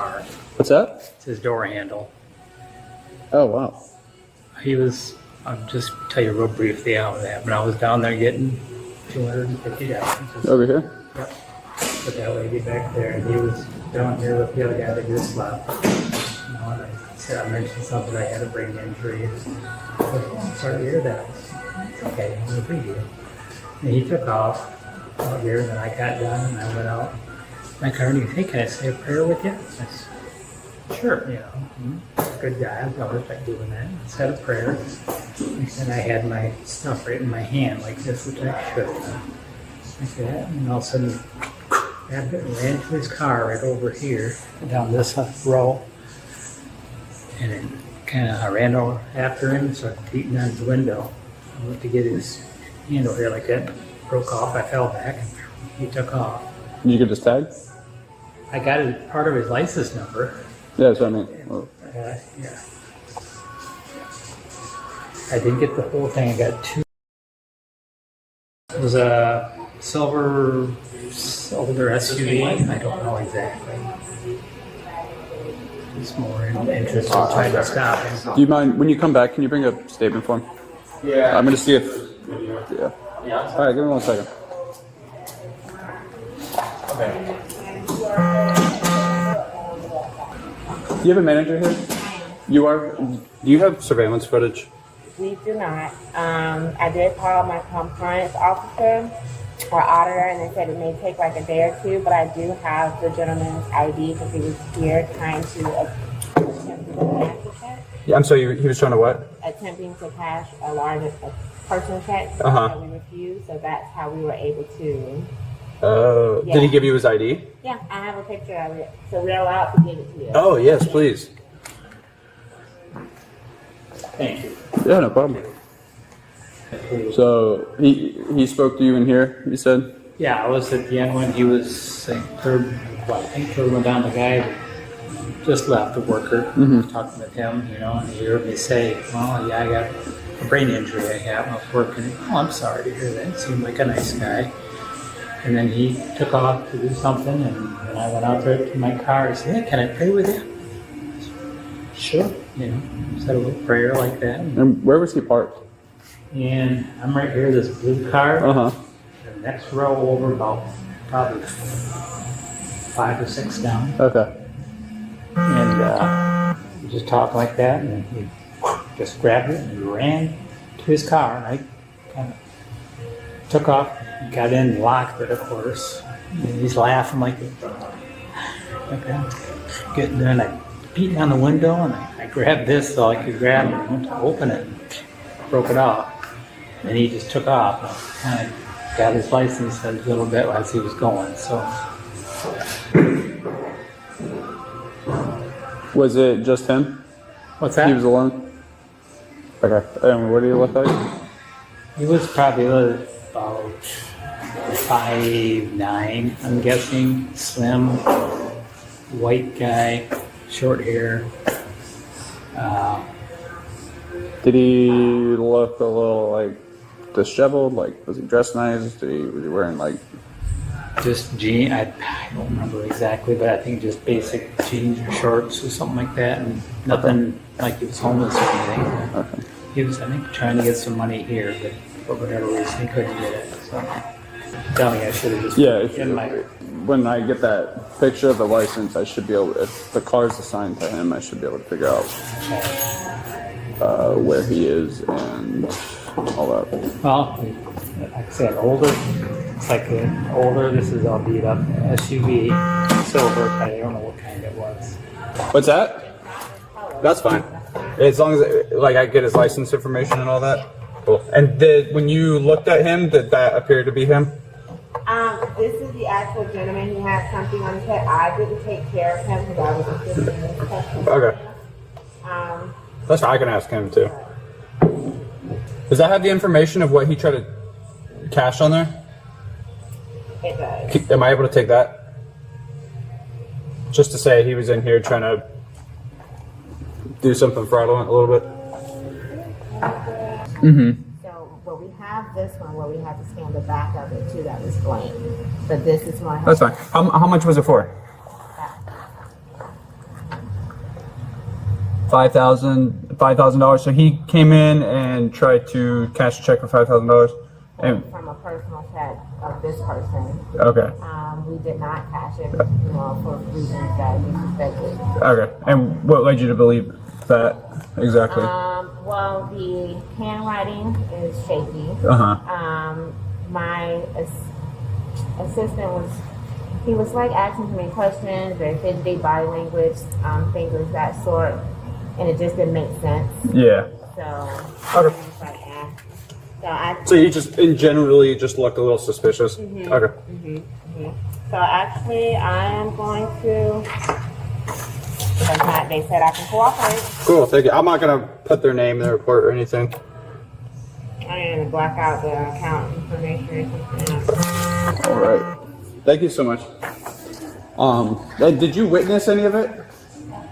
car. What's that? It's his door handle. Oh, wow. I'll just tell you real briefly how it happened. I was down there getting $250. Over here? Yep. With that lady back there, and he was down here with the other guy that just left. You know, and I said, I mentioned something, I had a brain injury. I'm sorry to hear that. It's okay, no big deal. And he took off out here, and then I got done, and I went out. My car, and he said, hey, can I say a prayer with you? I said, sure, you know. Good guy, I've always like doing that. I said a prayer. And I had my stuff right in my hand like this, which I should have. I said, and all of a sudden, grabbed it and ran to his car right over here, down this row. And it kind of, I ran over after him, started beating on his window. I went to get his hand over here like that, broke off, I fell back, and he took off. You get his tag? I got part of his license number. Yeah, that's what I mean. Well, Yeah. I didn't get the whole thing. I got two. It was a silver SUV. I don't know exactly. It's more interested in trying to stop him. do you mind, when you come back, can you bring a statement for him? Yeah. I'm going to see if... Yeah. All right, give me 1 second. Okay. Do you have a manager here? You are? Do you have surveillance footage? We do not. I did call my compliance officer or auditor, and they said it may take like a day or two, but I do have the gentleman's ID because he was here trying to attempt to cash a check. Yeah, I'm sorry, he was trying to what? Attempting to cash a personal check that we refused, so that's how we were able to. Yeah. Did he give you his ID? Yeah, I have a picture of it, so we're allowed to give it to you. Oh, yes, please. Thank you. Yeah, no problem. So he spoke to you in here, you said? Yeah, I was at the end when he was saying third one down, the guy that just left, the worker, talking with him, you know, and he heard me say, well, yeah, I got a brain injury I have, I was working. Oh, I'm sorry to hear that. He seemed like a nice guy. And then he took off to do something, and I went out there to my car. He said, hey, can I pray with you? Sure. You know, said a little prayer like that. And where was he parked? And I'm right here, this blue car. Uh-huh. The next row over about probably 5 or 6 down. Okay. And we just talked like that, and he just grabbed it and he ran to his car, and I kind of took off, got in, and locked it, of course. And he's laughing like okay. Getting there, and I beat on the window, and I grabbed this so I could grab it and went to open it, and broke it off. And he just took off, and kind of got his license a little bit as he was going. So. Was it just him? What's that? He was alone? Okay. And what did he look like? He was probably about 5'9", I'm guessing. Slim, white guy, short hair. Did he look a little like disheveled? Like, was he dressed nice? Was he wearing like... Just jeans. I don't remember exactly, but I think just basic jeans or shorts or something like that, and nothing like he was homeless or anything. Okay. He was, I think, trying to get some money here, but for whatever reason he couldn't get it. So, tell me, I should have just when I get that picture of the license, I should be able. If the car's assigned to him, I should be able to figure out where he is and all that. Well, like I said, older. It's like an older. This is all beat up SUV, silver. I don't know what kind it was. What's that? That's fine. As long as like I get his license information and all that. Cool. And when you looked at him, did that appear to be him? This is the actual gentleman who had something on his head. I didn't take care of him because I was assisting in this question. Okay. That's fine. I can ask him too. Does that have the information of what he tried to cash on there? It does. Am I able to take that? Just to say he was in here trying to do something fraudulent a little bit. So, but we have this one where we have to scan the back of it too. That was blank. But this is my. That's fine. How much was it for? $5,000. So he came in and tried to cash a check for $5,000. And From a personal check of this person. okay. We did not cash it, for reasons that we suspected. Okay. And what led you to believe that exactly? Well, the handwriting is shaky. My assistant he was like asking me questions, or fidgety body language, things of that sort, and it just didn't make sense. Yeah. So, Okay. it's like, So you just generally just looked a little suspicious. Okay. So actually, I am going to. They said I can cooperate. Cool. Thank you. I'm not gonna put their name in the report or anything. I am gonna black out the account information. All right. Thank you so much. Did you witness any of it?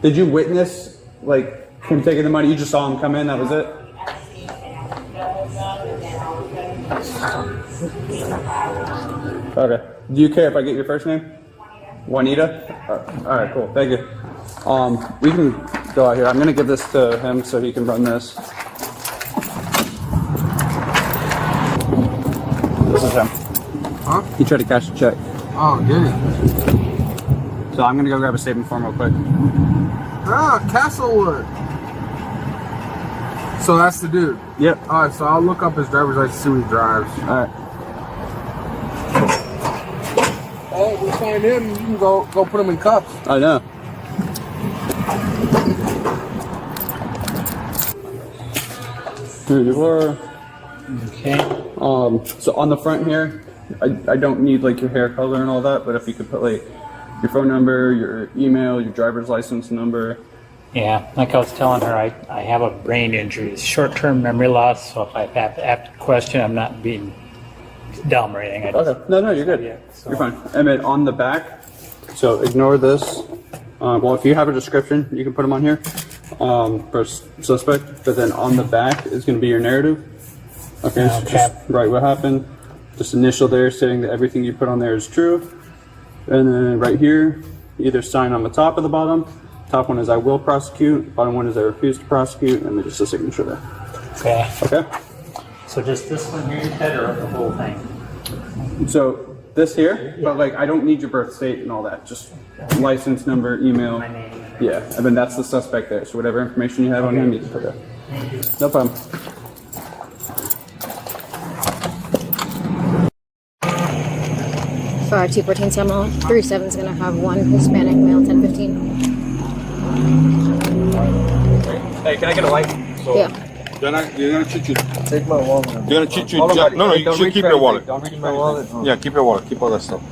Did you witness like him taking the money? You just saw him come in. That was it. Okay. Do you care if I get your first name? Juanita? All right, cool. Thank you. We can go out here. I'm gonna give this to him so he can run this. This is him. Huh? He tried to cash a check. Oh, did it? So I'm gonna go grab a statement form real quick. Ah, Castlewood. So that's the dude. Yep. All right, so I'll look up his driver's license, see what he drives. All right. Oh, we find him. You can go put him in cuffs. I know. Here you are. Okay. So on the front here, I don't need like your hair color and all that, but if you could put like your phone number, your email, your driver's license number. Yeah, like I was telling her, I have a brain injury, it's short-term memory loss, so if I have to ask a question, I'm not being dumb or anything. I just, Okay. No, you're good. Yeah, so- You're fine. And then on the back, so ignore this. Well, if you have a description, you can put them on here for suspect. But then on the back is going to be your narrative. Okay. So just write what happened. Just initial there saying that everything you put on there is true. And then right here, either sign on the top or the bottom. Top one is I will prosecute. Bottom one is I refuse to prosecute. And then just a signature there. Okay, Okay. so just this one here, you said, or the whole thing? So this here, but like I don't need your birth date and all that. Just license number, email. My name. Yeah, and then that's the suspect there. So whatever information you have on him, you can put there. No problem. For 214 Seminole, 37 is going to have one Hispanic male, 1015. Hey, can I get a light? Yeah. You're gonna cheat you. Take my wallet. You're gonna cheat you. No, you should keep your wallet. Don't reach my wallet. Yeah, keep your wallet. Keep all that stuff.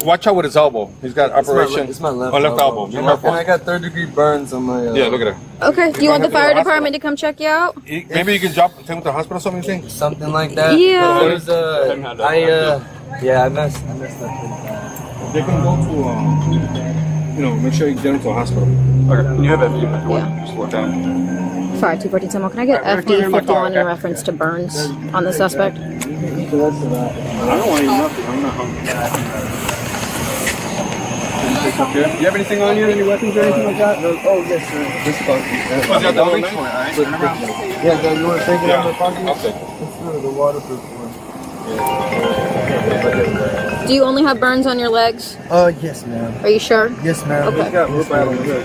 Watch out with his elbow. He's got operation. It's my left on left elbow. Be And careful. I got 3rd-degree burns on my. Yeah, look at that. Okay, do you want the Go to fire the department hospital. to come check you out? Maybe you can take him to the hospital or something. You think? Something like that. Yeah. There's I messed up pretty bad. They can go to, make sure you get him to a hospital. Okay. You have FD. Yeah. Just look down. Fire 214 Seminole, can I get FD 51 in reference to burns on the suspect? I don't want to eat nothing. I'm not hungry. Do you have anything on you? Any weapons or anything like that? Oh, yes, sir. This is Was that the only? Yeah, you want to take it out of the pocket? I'll take it. It's the waterproof one. Do you only have burns on your legs? Yes, ma'am. Are you sure? Yes, ma'am. Okay.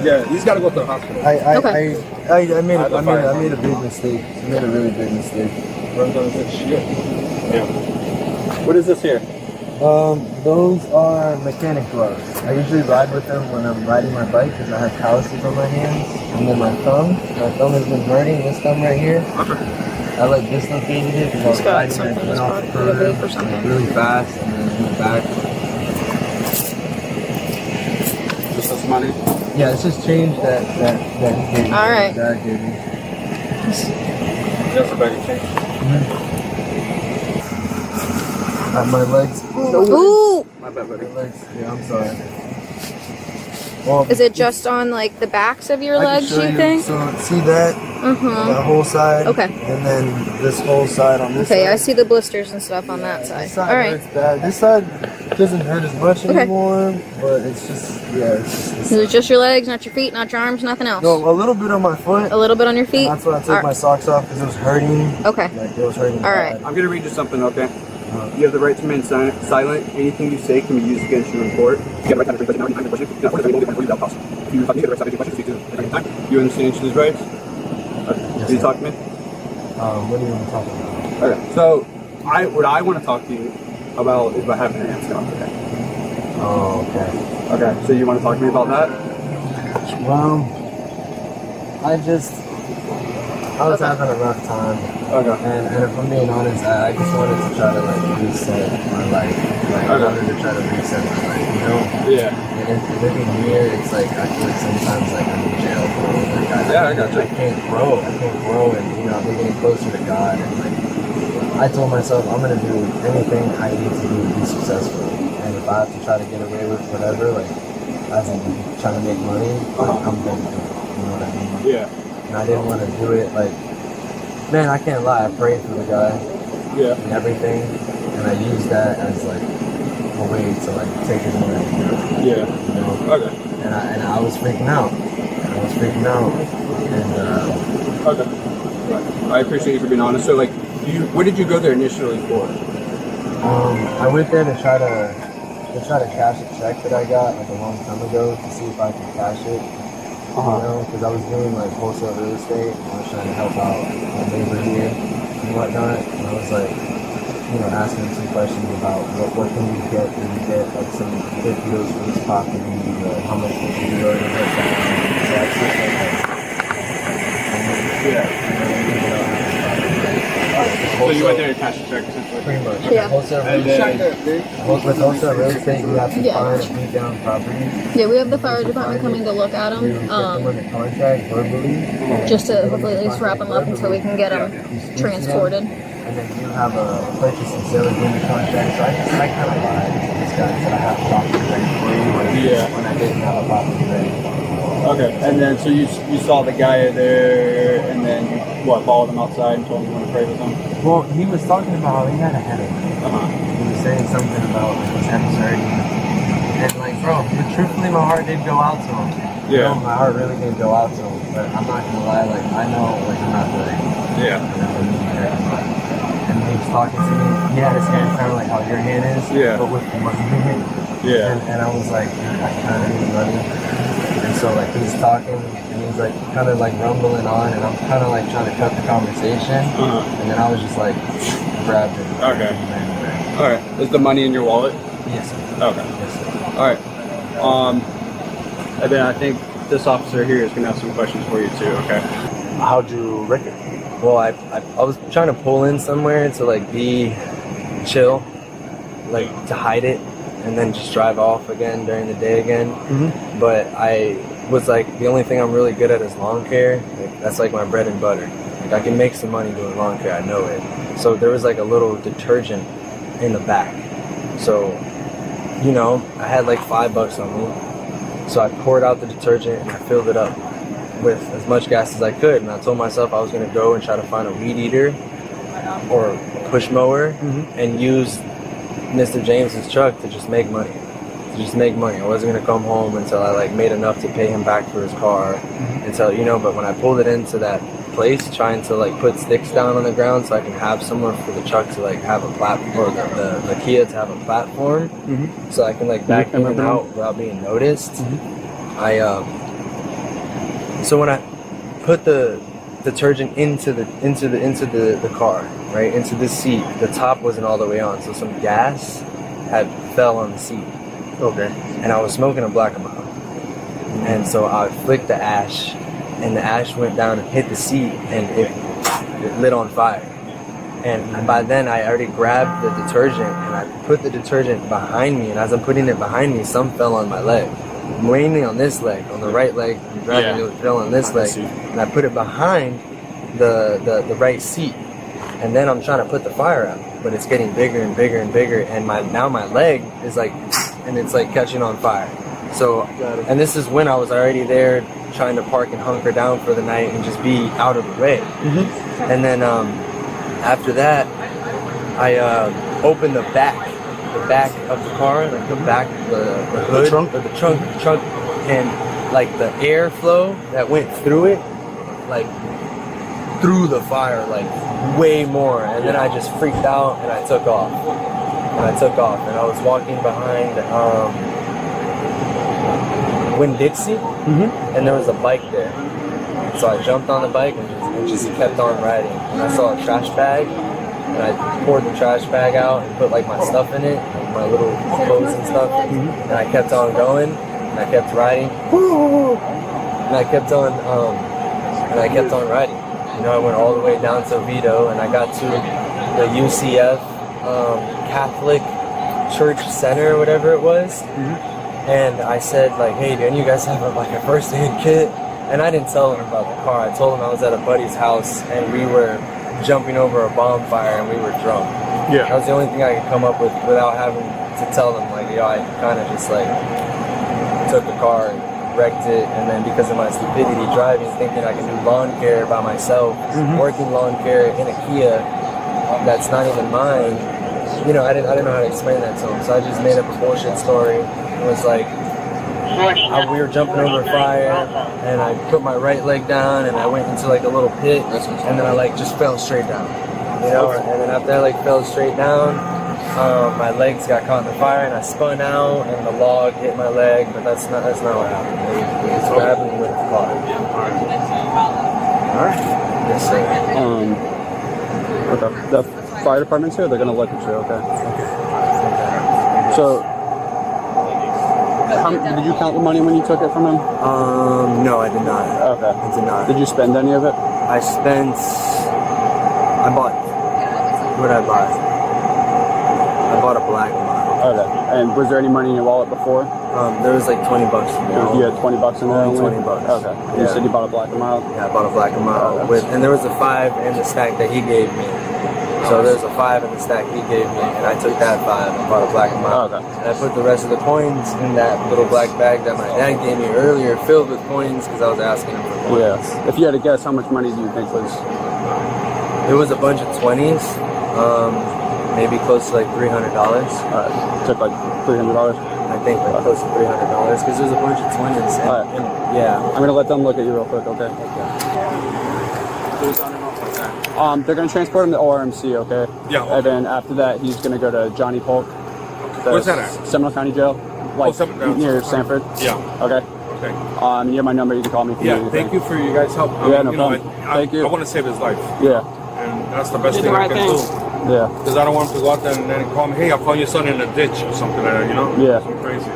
Yeah, he's got to go to the hospital. I made a big mistake. I made a really big mistake. Yeah. What is this here? Those are mechanic gloves. I usually ride with them when I'm riding my bike because I have calluses on my hands. And then my thumb has been hurting. This thumb right here. I like dislocated it because I was riding and it went off the curb or something. really fast and then it went back. Just this money. Yeah, it's just change that he gave me. All right. Dad gave me. Just a bag of change. My legs. Ooh! My bad, buddy. My legs. Yeah, I'm sorry. Well, Is it just on like the backs of your I can legs, show you think? So see that? That whole side. Okay. And then this whole side on this Okay, side. I see the blisters and stuff on that This side. side All right. hurts bad. This side doesn't hurt as much Okay. anymore, but it's just, it's Is it just your legs, not your feet, not your arms, nothing else? no, a little bit on my foot. A little bit on your feet? That's why I took Alright. my socks off because it was hurting. Okay. Like, it was hurting. Alright. bad. I'm gonna read you something, okay? You have the right to remain silent. Anything you say can be used against you in court. You have the right to question. You have the right to question. Speak to them at any time. You understand each of these rights? Okay. Yes, Can you sir. talk to me? What do you want to talk about? Okay. So, what I want to talk to you about is what happened in Amsterdam today. Oh, okay. Okay. So you want to talk to me about that? Well, I was Okay. having a rough time. Okay. And if I'm being honest, I just wanted to try to like reset my life. Like, I wanted to try to reset my life, you know? Yeah. And living here, it's like, I feel like sometimes like I'm in jail, bro. Like, I got you. I can't grow, and you know, I've been getting closer to God, and like, I told myself I'm gonna do anything I need to do to be successful. And if I have to try to get away with whatever, like, as in trying to make money, like, I'm gonna do it. You know what I mean? Yeah. And I didn't want to do it, like, man, I can't lie, I prayed for the guy Yeah. and everything, and I used that as like a way to like take his money, Yeah. you know. Okay. And I was freaking out. And Okay. I appreciate you for being honest. So, like, what did you go there initially for? I went there to try to cash a check that I got like a long time ago to see if I could cash it. You know, because I was doing like wholesale real estate. I was trying to help out my neighbor here and whatnot. And I was like, you know, asking him some questions about what can you get when you get like some good deals for this property, how much would you go to get that? So I took like So you went there to cash a check, essentially. pretty much. Yeah. Wholesale real estate. With wholesale real estate, you have to Yeah. find and beat down properties. Yeah, we have the fire department coming to look at You get them under contract verbally. just to hopefully at least wrap them up until we can get them transported. And then you have a purchase and sale agreement contract. So I kind of lied to this guy that I have property ready for you when I didn't have a property ready. Okay. And then, so you saw the guy there, and then you followed him outside and told him you want to pray with him? Well, he was talking about how he had a headache. He was saying something about like, his head was hurting. And like, bro, truthfully, my heart did go out to him. You know, my heart really did go out to him. But I'm not gonna lie, like I know, like I'm not good. Yeah. You know, I'm not. And he was talking to me. He had his hand kind of like how your hand is, but with the money in it. Yeah. And I was like, I kind of need money. And so like he's talking, and he's like kind of like rumbling on, and I'm kind of like trying to cut the conversation. And then I was just like grabbed it. Okay. And ran away. All right. Is the money in your wallet? Yes, sir. Okay. Yes, sir. All right. And then I think this officer here is going to have some questions for you too. Okay. How'd you wreck it? Well, I was trying to pull in somewhere to like be chill, like to hide it, and then just drive off again during the day again. But I was like, the only thing I'm really good at is lawn care. Like, that's like my bread and butter. Like I can make some money doing lawn care, I know it. So there was like a little detergent in the back. So, you know, I had like $5 on me. So I poured out the detergent and I filled it up with as much gas as I could. And I told myself I was going to go and try to find a weed eater or a push mower and use Mr. James's truck to just make money. I wasn't going to come home until I like made enough to pay him back for his car. Until, you know, but when I pulled it into that place trying to like put sticks down on the ground so I can have somewhere for the truck to like have a platform, or the Kia to have a platform so I can like back in and out without being noticed. So when I put the detergent into the car, right, into the seat, the top wasn't all the way on, so some gas had fell on the seat. Okay. And I was smoking a black amount. And so I flicked the ash, and the ash went down and hit the seat, and it lit on fire. And by then I already grabbed the detergent and I put the detergent behind me, and as I'm putting it behind me, some fell on my leg. Mainly on this leg, on the right leg, I'm driving, it fell on this leg. And I put it behind the right seat. And then I'm trying to put the fire out, but it's getting bigger and bigger and bigger, and now my leg is like, and it's like catching on fire. So, and this is when I was already there trying to park and hunker down for the night and just be out of the way. And then after that, I opened the the back of the car, like the back, the hood, trunk? or the trunk, and like the airflow that went through it, like through the fire, like way more. And then I just freaked out and I took off. And I was walking behind Winn-Dixie, and there was a bike there. So I jumped on the bike and just kept on riding. And I saw a trash bag, and I poured the trash bag out and put like my stuff in it, like my little clothes and stuff. And I kept on going, and I kept riding, and I kept on riding. You know, I went all the way down to Oviedo, and I got to the UCF Catholic Church Center, or whatever it was. And I said, like, hey, do any of you guys have like a first aid kit? And I didn't tell them about the car. I told them I was at a buddy's house and we were jumping over a bonfire and we were drunk. Yeah. That was the only thing I could come up with without having to tell them, like, yo, I kind of just like took the car and wrecked it. And then because of my stupidity driving, thinking I can do lawn care by myself, working lawn care in a Kia that's not even mine. You know, I didn't know how to explain that to them. So I just made up a bullshit story. It was like, we were jumping over a fire, and I put my right leg down, and I went into like a little pit, and then I like just fell straight down, you know. And then after I like fell straight down, my legs got caught in the fire, and I spun out, and the log hit my leg. But that's not what happened. It was grabbing with the car. All right. Yes, sir. Okay. The fire department's here. They're gonna look at you. Okay. So. Did you count the money when you took it from him? No, I did not. Okay. I did not. Did you spend any of it? I bought. What did I buy? I bought a black model. Okay. And was there any money in your wallet before? There was like $20 in there. You had $20 in there? Only $20. Okay. You said you bought a black mile? Yeah, I bought a black model and there was a 5 in the stack that he gave me. So there's a 5 in the stack he gave me, and I took that 5 and bought a black model. Okay. And I put the rest of the coins in that little black bag that my dad gave me earlier, filled with coins because I was asking him for coins. Yeah. If you had to guess, how much money do you think was? It was a bunch of 20s, maybe close to like $300. Took like $300. I think like close to $300 because there's a bunch of 20s. And, Alright. and, yeah. I'm gonna let them look at you real quick, okay? They're gonna transport him to ORMC, okay? Yeah. And then after that, he's gonna go to Johnny Polk. Where's that at? Seminole County Jail, like near Sanford. Yeah. Okay. Okay. You have my number. You can call me if you need Yeah. anything. Thank you for you guys' help. Yeah, no problem. Thank you. I want to save his life, Yeah. and that's the best thing I can do. Yeah. Because I don't want him to go out there and then call me, hey, I found your son in a ditch or something like that, you know? Yeah. Something crazy.